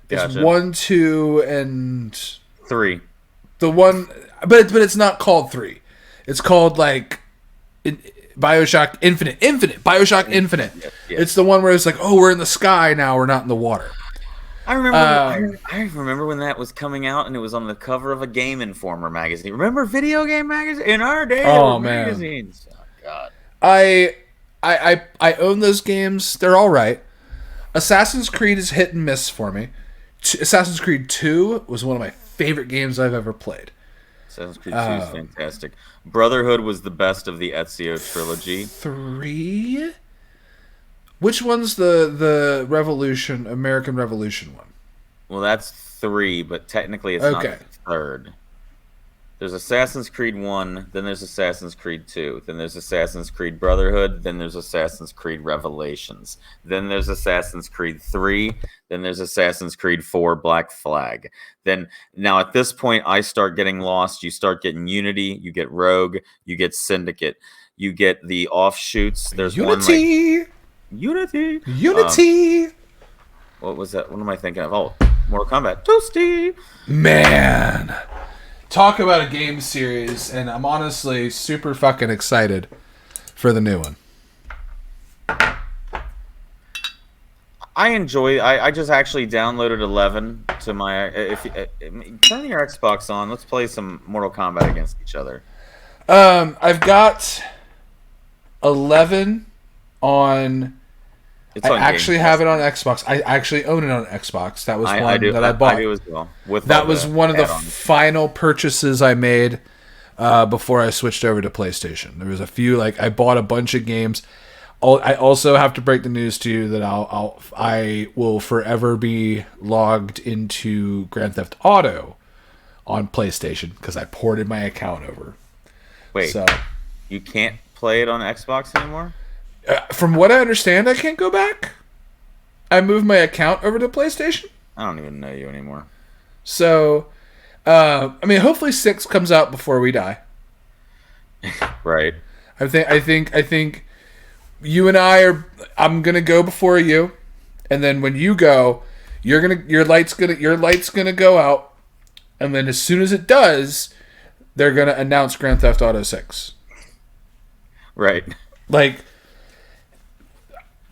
It's Gotcha. 1, 2, and 3. the one, but it's not called 3. It's called like BioShock Infinite. BioShock Infinite. Yes. It's the one where it's like, oh, we're in the sky now, we're not in the water. I remember. I remember when that was coming out, and it was on the cover of a Game Informer magazine. Remember Video Game Magazine? In our day, there were magazines. Oh God. I own those games. They're all right. Assassin's Creed is hit and miss for me. Assassin's Creed 2 was one of my favorite games I've ever played. Assassin's Creed 2 is fantastic. Brotherhood was the best of the Ezio trilogy. 3? Which one's the American Revolution one? Well, that's 3, but technically it's not the third. There's Assassin's Creed 1, then there's Assassin's Creed 2, then there's Assassin's Creed Brotherhood, then there's Assassin's Creed Revelations, then there's Assassin's Creed 3, then there's Assassin's Creed 4 Black Flag. Then, now at this point, I start getting lost. You start getting Unity, you get Rogue, you get Syndicate, you get the offshoots. There's Unity! Unity! What was that? What am I thinking of? Oh, Mortal Kombat. Toasty! Man! Talk about a game series, and I'm honestly super fucking excited for the new one. I enjoy. I just actually downloaded 11 to my. Turn your Xbox on. Let's play some Mortal Kombat against each other. I've got 11 on. I actually have it on Xbox. I actually own it on Xbox. That was one that I bought. I do as well. That was one of the final purchases I made before I switched over to PlayStation. There was a few, like I bought a bunch of games. I also have to break the news to you that I will forever be logged into Grand Theft Auto on PlayStation because I ported my account over. Wait, so you can't play it on Xbox anymore? From what I understand, I can't go back. I moved my account over to PlayStation. I don't even know you anymore. So, I mean, hopefully 6 comes out before we die. Right. I think you and I are. I'm gonna go before you, and then when you go, your light's gonna go out, and then as soon as it does, they're gonna announce Grand Theft Auto 6. Right. Like.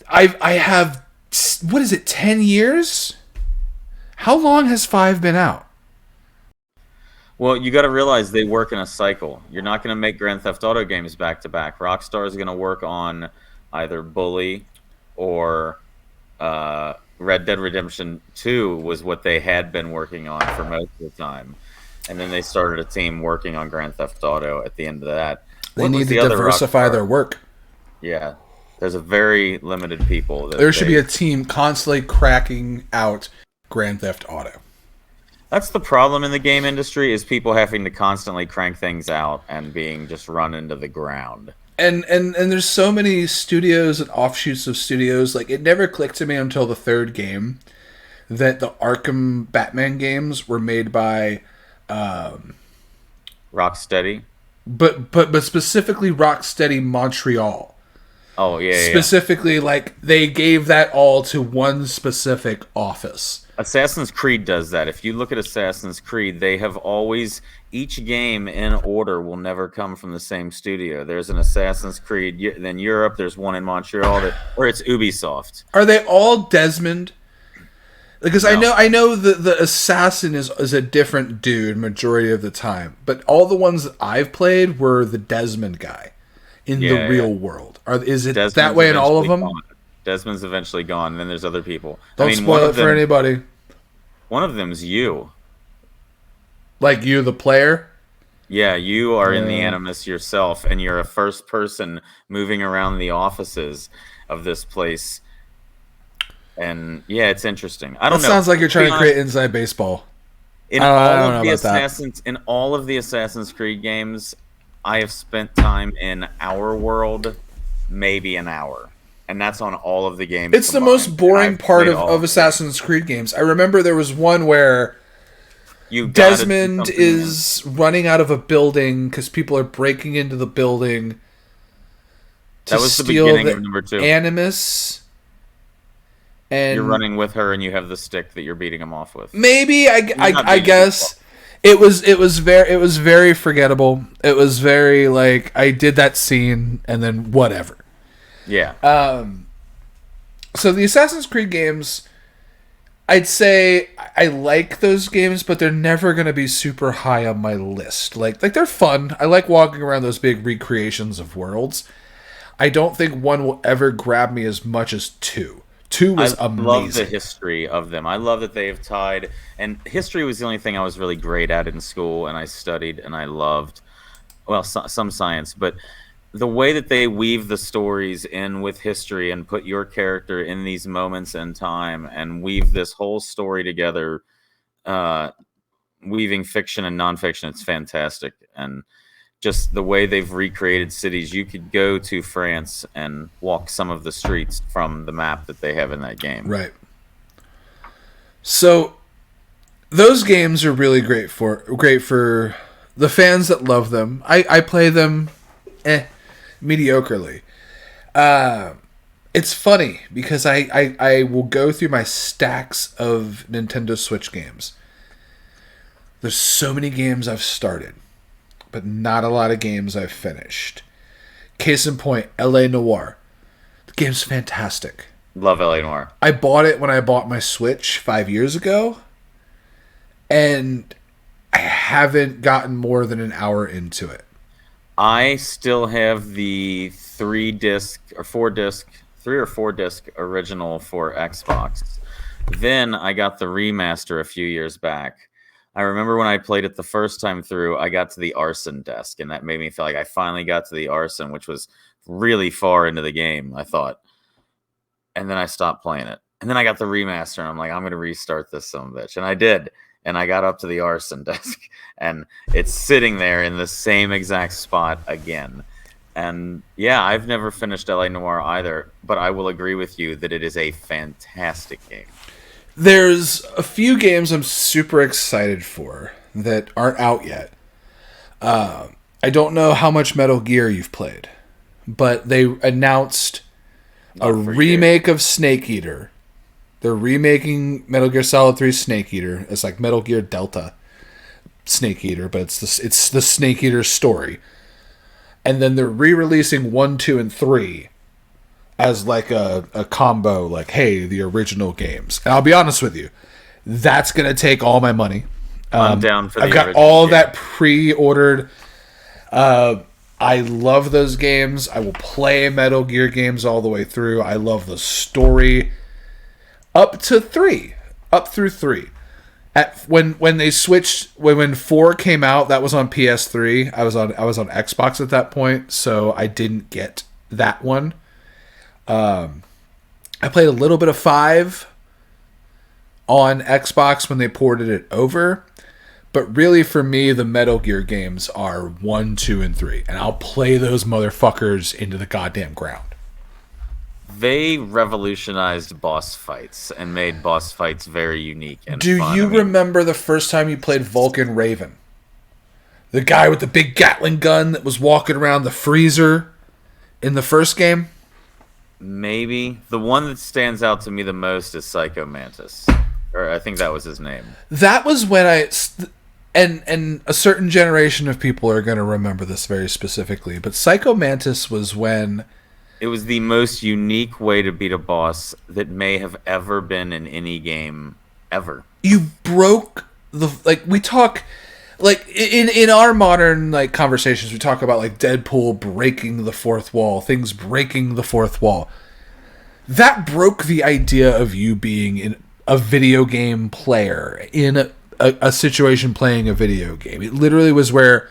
I have, what is it, 10 years? How long has 5 been out? Well, you got to realize they work in a cycle. You're not going to make Grand Theft Auto games back to back. Rockstar is going to work on either Bully or Red Dead Redemption 2 was what they had been working on for most of the time. And then they started a team working on Grand Theft Auto at the end of that. They need to diversify their work. Yeah. There's a very limited people. There should be a team constantly cracking out Grand Theft Auto. That's the problem in the game industry is people having to constantly crank things out and being just run into the ground. And there's so many studios and offshoots of studios. Like, it never clicked to me until the 3rd game that the Arkham Batman games were made by Rocksteady. But specifically Rocksteady Montreal. Oh, yeah. Specifically, like, they gave that all to one specific office. Assassin's Creed does that. If you look at Assassin's Creed, they have always, each game in order will never come from the same studio. There's an Assassin's Creed, then Europe, there's one in Montreal, or it's Ubisoft. Are they all Desmond? Because No. I know the assassin is a different dude majority of the time, but all the ones that I've played were the Desmond guy in the real world. Is it Desmond's that way in all of them? gone. Desmond's eventually gone, and then there's other people. Don't spoil it for anybody. One of them's you. Like you, the player? Yeah, you are in the Animus yourself, and you're a first person moving around the offices of this place. And yeah, it's interesting. I don't know. Sounds like you're trying to create inside baseball. In all of the Assassin's Creed games, I have spent time in our world, maybe an hour. And that's on all of the games. It's the most boring part of Assassin's Creed games. I remember there was one where Desmond is running out of a building because people are breaking into the building to steal the Animus. And you're running with her, and you have the stick that you're beating him off with. Maybe I guess it was very forgettable. It was very like I did that scene and then whatever. Yeah. So the Assassin's Creed games, I'd say I like those games, but they're never going to be super high on my list. Like they're fun. I like walking around those big recreations of worlds. I don't think one will ever grab me as much as 2. 2 was amazing. I love the history of them. I love that they have tied, and history was the only thing I was really great at in school, and I studied, and I loved, some science, but the way that they weave the stories in with history and put your character in these moments in time and weave this whole story together, weaving fiction and nonfiction, it's fantastic. And just the way they've recreated cities, you could go to France and walk some of the streets from the map that they have in that game. Right. So those games are really great for the fans that love them. I play them mediocrely. It's funny because I will go through my stacks of Nintendo Switch games. There's so many games I've started, but not a lot of games I've finished. Case in point, L.A. Noire. The game's fantastic. Love L.A. Noire. I bought it when I bought my Switch 5 years ago, and I haven't gotten more than an hour into it. I still have the 3 or 4 disc original for Xbox. Then I got the remaster a few years back. I remember when I played it the first time through, I got to the arson desk, and that made me feel like I finally got to the arson, which was really far into the game, I thought. And then I stopped playing it. And then I got the remaster, and I'm like, I'm going to restart this son of a bitch. And I did. And I got up to the arson desk, and it's sitting there in the same exact spot again. And yeah, I've never finished L.A. Noire either, but I will agree with you that it is a fantastic game. There's a few games I'm super excited for that aren't out yet. I don't know how much Metal Gear you've played, but they announced a remake of Snake Eater. They're remaking Metal Gear Solid 3 Snake Eater. It's like Metal Gear Delta Snake Eater, but it's the Snake Eater story. And then they're re-releasing 1, 2, and 3 as like a combo, like, hey, the original games. And I'll be honest with you, that's going to take all my money. I'm down for the I've got all that pre-ordered. I love those games. I will play Metal Gear games all the way through. I love the story. Up through 3. When they switched, when 4 came out, that was on PS3. I was on Xbox at that point, so I didn't get that one. I played a little bit of 5 on Xbox when they ported it over, but really for me, the Metal Gear games are 1, 2, and 3, and I'll play those motherfuckers into the goddamn ground. They revolutionized boss fights and made boss fights very unique and Do fun. you remember the first time you played Vulcan Raven? The guy with the big Gatling gun that was walking around the freezer in the first game? Maybe. The one that stands out to me the most is Psycho Mantis. or I think that was his name. That was when and a certain generation of people are going to remember this very specifically, but Psycho Mantis was when it was the most unique way to beat a boss that may have ever been in any game ever. You broke we talk like in our modern like conversations, we talk about like Deadpool breaking the fourth wall, things breaking the fourth wall. That broke the idea of you being in a video game player in a situation playing a video game. It literally was where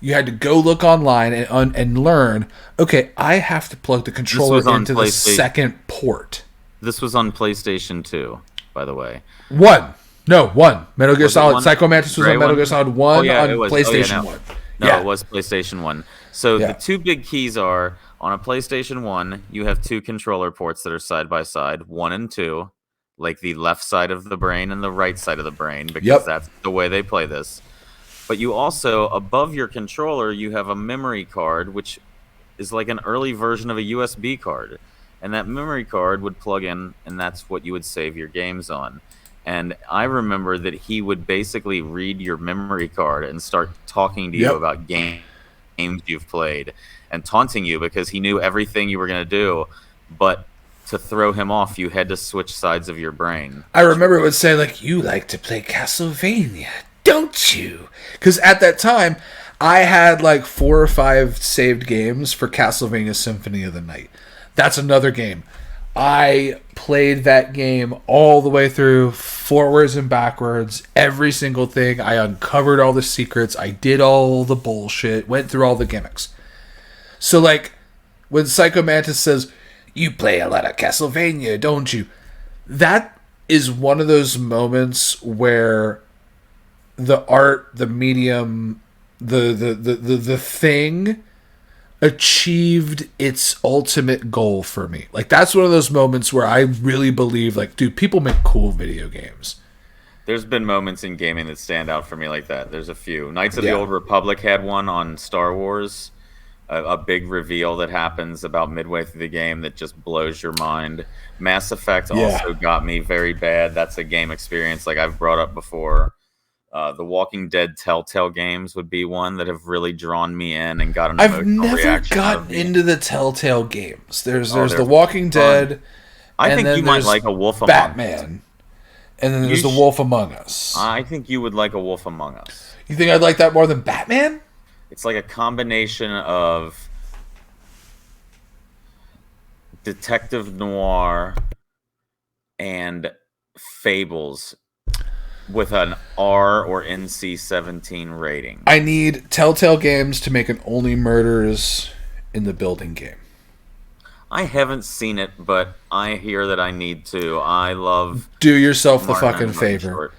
you had to go look online and learn, okay, I have to plug the controller into the second port. This was on PlayStation 2, by the way. One. Metal Gear Solid. Psycho Mantis was on Metal Gear Solid 1 on PlayStation 1. No, it was PlayStation 1. So the two big keys are, on a PlayStation 1, you have two controller ports that are side by side, 1 and 2, like the left side of the brain and the right side of the brain, because that's the way they play this. But you also, above your controller, you have a memory card, which is like an early version of a USB card. And that memory card would plug in, and that's what you would save your games on. And I remember that he would basically read your memory card and start talking to you about games you've played and taunting you because he knew everything you were going to do. But to throw him off, you had to switch sides of your brain. I remember it would say, like, you like to play Castlevania, don't you? Because at that time, I had like 4 or 5 saved games for Castlevania Symphony of the Night. That's another game. I played that game all the way through, forwards and backwards, every single thing. I uncovered all the secrets. I did all the bullshit, went through all the gimmicks. So, like, when Psycho Mantis says, you play a lot of Castlevania, don't you? That is one of those moments where the art, the medium, the thing achieved its ultimate goal for me. Like, that's one of those moments where I really believe, like, dude, people make cool video games. There's been moments in gaming that stand out for me like that. There's a few. Knights of the Old Republic had one on Star Wars. A big reveal that happens about midway through the game that just blows your mind. Mass Effect also got me very bad. That's a game experience like I've brought up before. The Walking Dead Telltale games would be one that have really drawn me in and got an emotional reaction. I've never gotten into the Telltale games. There's The Walking Dead. I think you might like A Wolf Among Batman. And then there's The Wolf Among Us. I think you would like A Wolf Among Us. You think I'd like that more than Batman? It's like a combination of detective noir and fables with an R or NC-17 rating. I need Telltale Games to make an Only Murders in the Building game. I haven't seen it, but I hear that I need to. I love... Do yourself the fucking favor.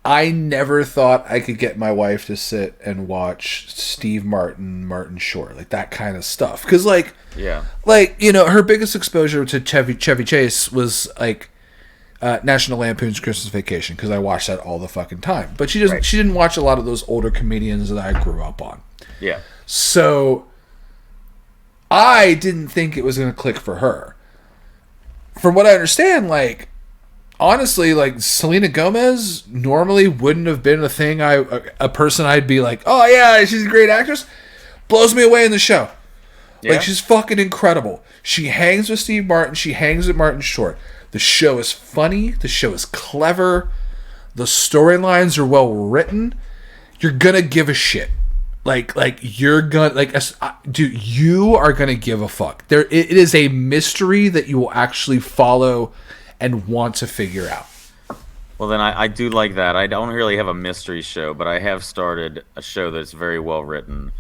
I never thought I could get my wife to sit and watch Steve Martin Short, like that kind of stuff. Because, like, you know, her biggest exposure to Chevy Chase was, like, National Lampoon's Christmas Vacation, because I watched that all the fucking time. But she didn't watch a lot of those older comedians that I grew up on. Yeah. So I didn't think it was going to click for her. From what I understand, like, honestly, like, Selena Gomez normally wouldn't have been a thing. A person I'd be like, oh yeah, she's a great actress. Blows me away in the show. Yeah. Like, she's fucking incredible. She hangs with Steve Martin. She hangs with Martin Short. The show is funny. The show is clever. The storylines are well written. You're gonna give a shit. Like you're gonna dude. You are gonna give a fuck. It is a mystery that you will actually follow and want to figure out. Well, then I do like that. I don't really have a mystery show, but I have started a show that's very well written,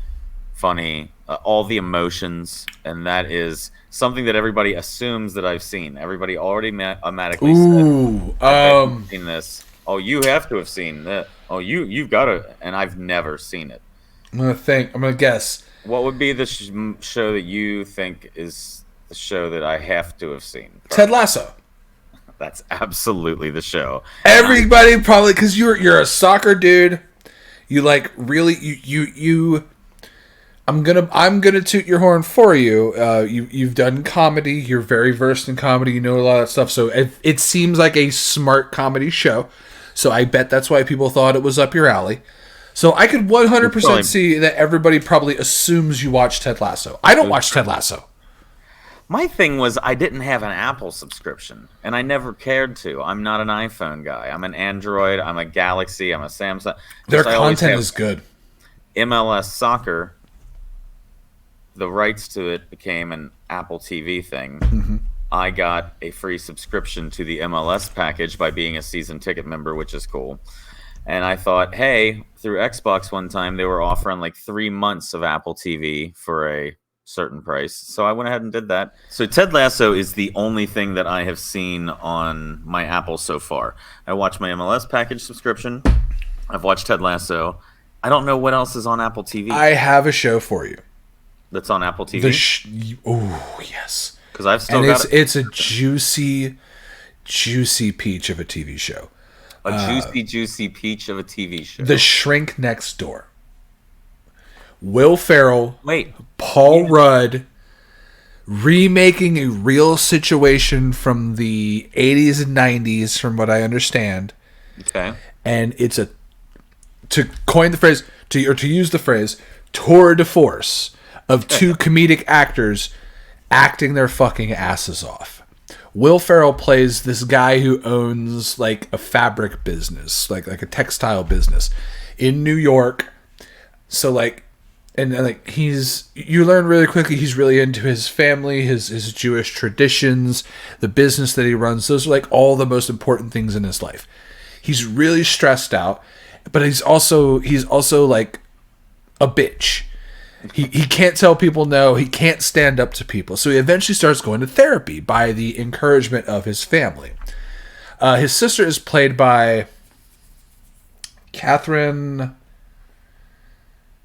funny, all the emotions, and that is something that everybody assumes that I've seen. Everybody already automatically said, I've seen this. Oh, you have to have seen that. Oh, you've got to, and I've never seen it. I'm gonna guess. What would be the show that you think is the show that I have to have seen? Ted Lasso. That's absolutely the show. Everybody probably, because you're a soccer dude. You like really you I'm gonna toot your horn for you. You've done comedy. You're very versed in comedy. You know a lot of stuff. So it seems like a smart comedy show. So I bet that's why people thought it was up your alley. So I could 100% see that everybody probably assumes you watch Ted Lasso. I don't watch Ted Lasso. My thing was I didn't have an Apple subscription, and I never cared to. I'm not an iPhone guy. I'm an Android. I'm a Galaxy. I'm a Samsung. Their content is good. MLS Soccer, the rights to it became an Apple TV thing. Mm-hmm. I got a free subscription to the MLS package by being a season ticket member, which is cool. And I thought, hey, through Xbox one time, they were offering like 3 months of Apple TV for a certain price. So I went ahead and did that. So Ted Lasso is the only thing that I have seen on my Apple so far. I watched my MLS package subscription. I've watched Ted Lasso. I don't know what else is on Apple TV. I have a show for you. That's on Apple TV? Oh, yes. Because I've still got it's a juicy peach of a TV show. Juicy peach of a TV show. The Shrink Next Door. Will Ferrell. Wait. Paul Rudd remaking a real situation from the 80s and 90s, from what I understand. Okay. And it's to coin the phrase, to use the phrase, tour de force of two comedic actors acting their fucking asses off. Will Ferrell plays this guy who owns like a fabric business, like a textile business in New York. So like, and like you learn really quickly he's really into his family, his Jewish traditions, the business that he runs. Those are like all the most important things in his life. He's really stressed out, but he's also like a bitch. He can't tell people no. He can't stand up to people. So he eventually starts going to therapy by the encouragement of his family. His sister is played by Catherine,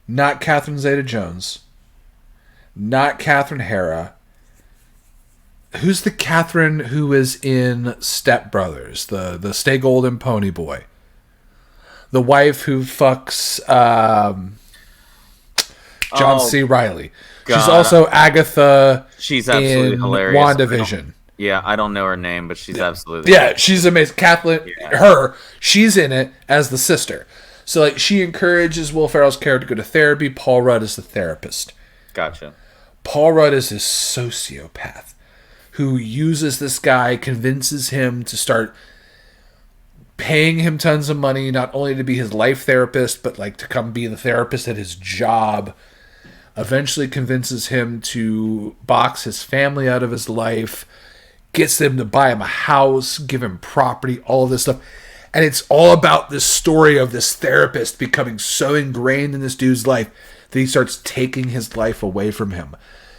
not Catherine Zeta-Jones, not Catherine Hara. Who's the Catherine who is in Step Brothers, the Stay Golden Pony Boy? The wife who fucks John C. Reilly. God. She's also Agatha. She's absolutely hilarious. WandaVision. I don't know her name, but she's absolutely hilarious. She's amazing. Kathleen, she's in it as the sister. So like she encourages Will Ferrell's character to go to therapy. Paul Rudd is the therapist. Gotcha. Paul Rudd is this sociopath who uses this guy, convinces him to start paying him tons of money, not only to be his life therapist, but like to come be the therapist at his job. Eventually convinces him to box his family out of his life, gets them to buy him a house, give him property, all of this stuff. And it's all about this story of this therapist becoming so ingrained in this dude's life that he starts taking his life away from him.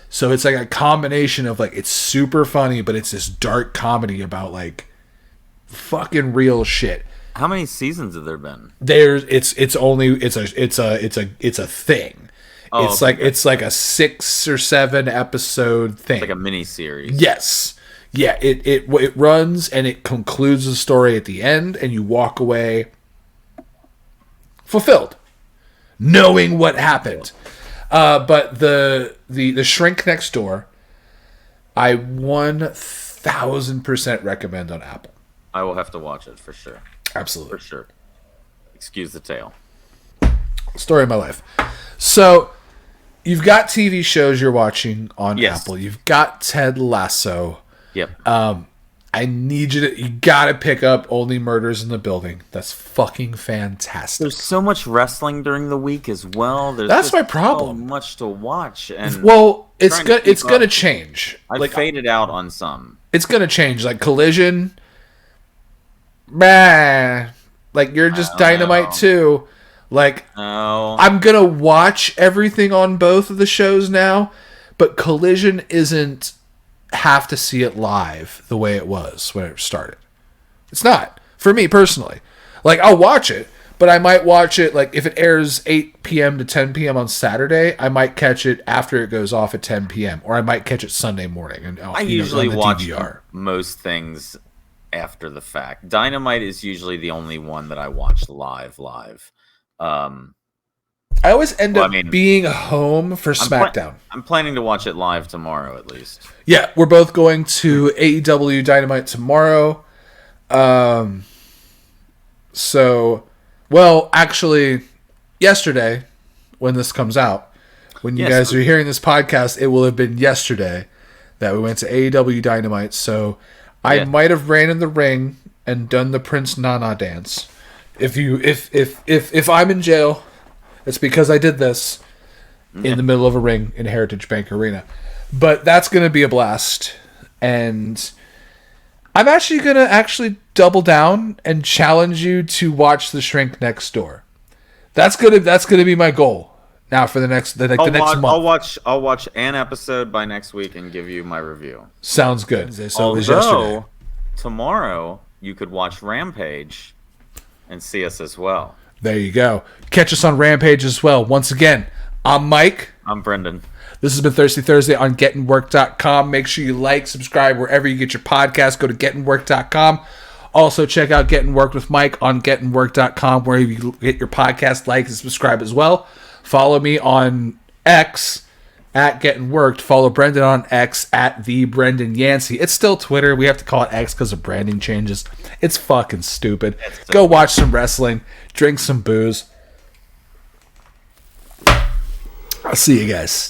So it's like a combination of like, it's super funny, but it's this dark comedy about like fucking real shit. How many seasons have there been? It's a thing. Oh, it's like a 6 or 7 episode thing. It's like a mini series. Yes. Yeah, it runs and it concludes the story at the end, and you walk away fulfilled, knowing what happened. But the Shrink Next Door, I 1000% recommend on Apple. I will have to watch it for sure. Absolutely. For sure. Excuse the tale. Story of my life. So, you've got TV shows you're watching on Apple. You've got Ted Lasso. Yep. I need you gotta pick up Only Murders in the Building. That's fucking fantastic. There's so much wrestling during the week as well. That's my problem. So much to watch, and it's gonna change. I faded out on some. It's gonna change. Like Collision, like you're just Dynamite too. Like I'm gonna watch everything on both of the shows now, but Collision isn't have to see it live the way it was when it started. It's not for me personally. Like I'll watch it, but I might watch it like if it airs 8 p.m. to 10 p.m. on Saturday, I might catch it after it goes off at 10 p.m. or I might catch it Sunday morning. And I usually watch most things after the fact. Dynamite is usually the only one that I watch live. I always end up being home for SmackDown. I'm planning to watch it live tomorrow, at least. Yeah, we're both going to AEW Dynamite tomorrow. Actually, yesterday, when this comes out, when you guys are hearing this podcast, it will have been yesterday that we went to AEW Dynamite. So I might have ran in the ring and done the Prince Nana dance. If I'm in jail, it's because I did this in the middle of a ring in Heritage Bank Arena. But that's going to be a blast. And I'm actually going to double down and challenge you to watch The Shrink Next Door. That's going to be my goal now for the next month. I'll watch an episode by next week and give you my review. Sounds good. So it was yesterday. Tomorrow you could watch Rampage and see us as well. There you go. Catch us on Rampage as well. Once again, I'm Mike. I'm Brendon. This has been Thirsty Thursday on gettingwork.com. Make sure you like, subscribe wherever you get your podcast. Go to gettingwork.com. Also, check out Getting Worked with Mike on gettingwork.com, where you get your podcast, like, and subscribe as well. Follow me on X at Getting Worked. Follow Brendon on X at the Brendon Yancey. It's still Twitter. We have to call it X because of branding changes. It's fucking stupid. Go watch some wrestling. Drink some booze. I'll see you guys.